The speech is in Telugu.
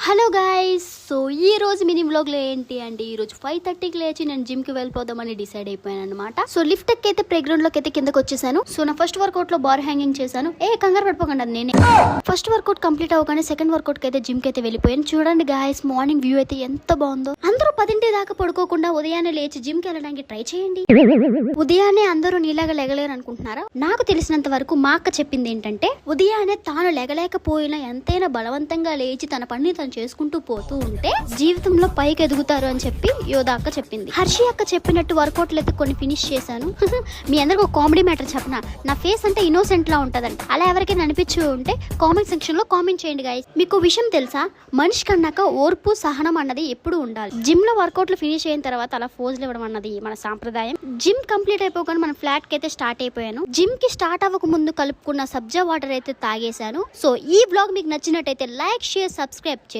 హలో గైస్, సో ఈ రోజు మినీ వ్లాగ్ లో ఏంటి అంటే ఈ రోజు 5:30కి లేచి నేను జిమ్ కి వెళ్ళిపోదామని డిసైడ్ అయిపోయాను అనమాట. సో లిఫ్ట్ ఎక్కైతే ప్లే గ్రౌండ్ లోకి అయితే కిందకి వచ్చేసాను. సో నా ఫస్ట్ వర్కౌట్ లో బార్ హ్యాంగింగ్ చేశాను. కంగారు పడిపోకండి, అది నేనే. ఫస్ట్ వర్కౌట్ కంప్లీట్ అవగానే సెకండ్ వర్కౌట్ కి అయితే జిమ్ కి అయితే వెళ్ళిపోయాను. చూడండి గైస్, మార్నింగ్ వ్యూ అయితే ఎంత బాగుందో. అందరూ 10 దాకా పడుకోకుండా ఉదయాన్నే లేచి జిమ్ కి వెళ్ళడానికి ట్రై చేయండి. ఉదయాన్నే అందరూ నీలాగా లెగలేరు అనుకుంటున్నారా? నాకు తెలిసినంత వరకు మా అక్క చెప్పింది ఏంటంటే ఉదయాన్నే తాను లెగలేకపోయినా ఎంతైనా బలవంతంగా లేచి తన పని తను చేసుకుంటూ పోతూ ఉంటే జీవితంలో పైకి ఎదుగుతారు అని చెప్పి యోధా అక్క చెప్పింది. హర్షి అక్క చెప్పినట్టు వర్కౌట్లు అయితే కొన్ని ఫినిష్ చేశాను. మీ అందరికి ఒక కామెడీ మ్యాటర్ చెప్పనా, నా ఫేస్ అంటే ఇన్నోసెంట్ లా ఉంటదండి. అలా ఎవరికైనా అనిపించి ఉంటే కామెంట్ సెక్షన్ లో కామెంట్ చేయండి గైస్. మీకు విషయం తెలుసా, మనిషి కన్నాక ఓర్పు సహనం అన్నది ఎప్పుడు ఉండాలి. జిమ్ లో వర్కౌట్లు ఫినిష్ అయిన తర్వాత అలా ఫోజులు ఇవ్వడం అన్నది మన సాంప్రదాయం. జిమ్ కంప్లీట్ అయిపోగానే మనం ఫ్లాట్ కి అయితే స్టార్ట్ అయిపోయాను. జిమ్ కి స్టార్ట్ అవ్వక ముందు కలుపుకున్న సబ్జా వాటర్ అయితే తాగేశాను. సో ఈ బ్లాగ్ మీకు నచ్చినట్టయితే లైక్, షేర్, సబ్స్క్రైబ్ చేసి